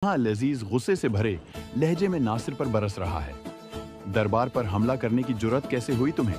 हाँ, लजीज गुस्से से भरे लहजे में नासिर पर बरस रहा है। दरबार पर हमला करने की जुर्रत कैसे हुई तुम्हें?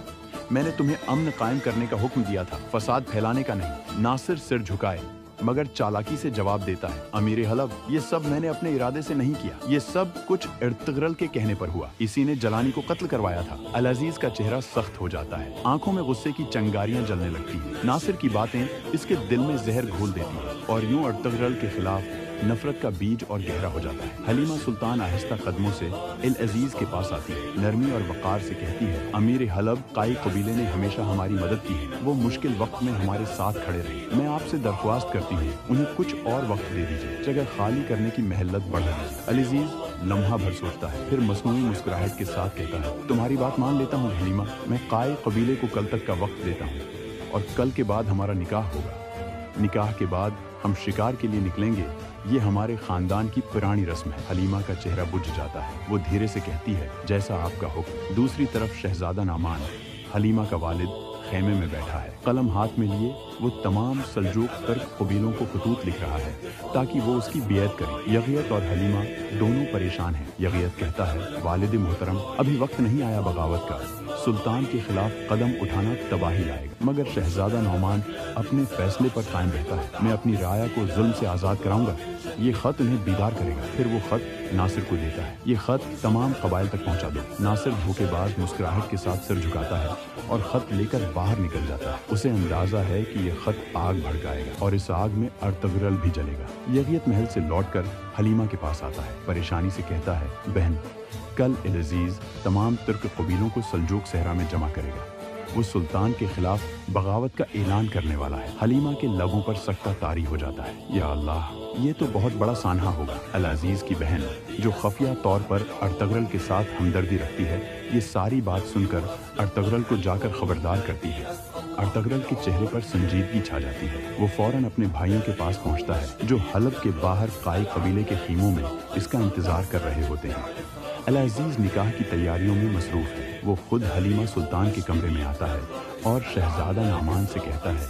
मैंने तुम्हें अमन कायम करने का हुक्म दिया था, फसाद फैलाने का नहीं। नासिर सिर झुकाए मगर चालाकी से जवाब देता है, अमीर हलब, ये सब मैंने अपने इरादे से नहीं किया। ये सब कुछ इर्तगरल के कहने पर हुआ। इसी ने जलानी को कत्ल करवाया था। अल अजीज का चेहरा सख्त हो जाता है, आंखों में गुस्से की चंगारियां जलने लगती हैं। नासिर की बातें इसके दिल में जहर घोल देती हैं और यूं इर्तगरल के खिलाफ नफरत का बीज और गहरा हो जाता है। हलीमा सुल्तान आहिस्ता कदमों से अल अजीज के पास आती है, नरमी और वक़ार से कहती है, अमीर हलब, काई कबीले ने हमेशा हमारी मदद की है। वो मुश्किल वक्त में हमारे साथ खड़े रहे। मैं आपसे दरख्वास्त करती हूँ, उन्हें कुछ और वक्त दे दीजिए, जगह खाली करने की महलत बढ़ा दीजिए। अल अजीज लम्हा भर सोचता है, फिर मसनूई मुस्कुराहट के साथ कहता है, तुम्हारी बात मान लेता हूँ हलीमा, मैं काई कबीले को कल तक का वक्त देता हूँ और कल के बाद हमारा निकाह होगा। निकाह के बाद हम शिकार के लिए निकलेंगे। ये हमारे खानदान की पुरानी रस्म है। हलीमा का चेहरा बुझ जाता है। वो धीरे से कहती है, जैसा आपका हुक्म। दूसरी तरफ शहजादा नामान, हलीमा का वालिद, खेमे में बैठा है। कलम हाथ में लिए वो तमाम सल्जूक तुर्क कबीलों को खतूत लिख रहा है ताकि वो उसकी बियत करे। यगियत और हलीमा दोनों परेशान हैं। यगियत कहता है, वालिद मोहतरम, अभी वक्त नहीं आया बगावत का। सुल्तान के खिलाफ कदम उठाना तबाही लाएगा। मगर शहजादा नौमान अपने फैसले पर कायम रहता है। मैं अपनी राया को जुल्म से आज़ाद कराऊंगा। ये खत उन्हें बीदार करेगा। फिर वो खत नासिर को देता है, ये खत तमाम कबाइल तक पहुंचा दो। नासिर धोखेबाज मुस्कुराहट के साथ सिर झुकाता है और खत लेकर बाहर निकल जाता है। उसे अंदाजा है कि ये खत आग भड़काएगा और इस आग में अर्तगरल भी जलेगा। यगियत महल से लौटकर हलीमा के पास आता है, परेशानी से कहता है, बहन, कल अल अजीज तमाम तुर्क कबीलों को सल्जूक सहरा में जमा करेगा। वो सुल्तान के खिलाफ बगावत का ऐलान करने वाला है। हलीमा के लबों पर सकता तारी हो जाता है। या अल्लाह, ये तो बहुत बड़ा सानहा होगा। अल अजीज की बहन, जो खफिया तौर पर अर्तगरल के साथ हमदर्दी रखती है, ये सारी बात सुनकर अर्तगरल को जाकर खबरदार करती है। अर्तगरल के चेहरे पर संजीदगी छा जाती है। वो फौरन अपने भाइयों के पास पहुंचता है, जो हलब के बाहर काई कबीले के खीमों में इसका इंतजार कर रहे होते हैं। अल अजीज निकाह की तैयारियों में मसरूफ है। वो खुद हलीमा सुल्तान के कमरे में आता है और शहजादा नामान से कहता है,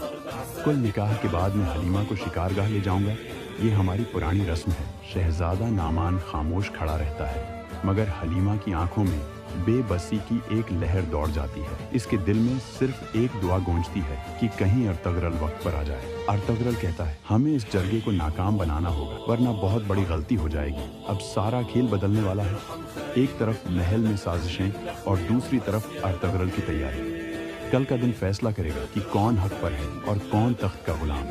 कुल निकाह के बाद मैं हलीमा को शिकारगाह ले जाऊंगा। ये हमारी पुरानी रस्म है। शहजादा नामान खामोश खड़ा रहता है, मगर हलीमा की आंखों में बेबसी की एक लहर दौड़ जाती है। इसके दिल में सिर्फ एक दुआ गूंजती है कि कहीं अर्तगरल वक्त पर आ जाए। अर्तगरल कहता है, हमें इस जरगे को नाकाम बनाना होगा, वरना बहुत बड़ी गलती हो जाएगी। अब सारा खेल बदलने वाला है। एक तरफ महल में साजिशें और दूसरी तरफ अर्तगरल की तैयारी। कल का दिन फैसला करेगा कि कौन हक पर है और कौन तख्त का गुलाम।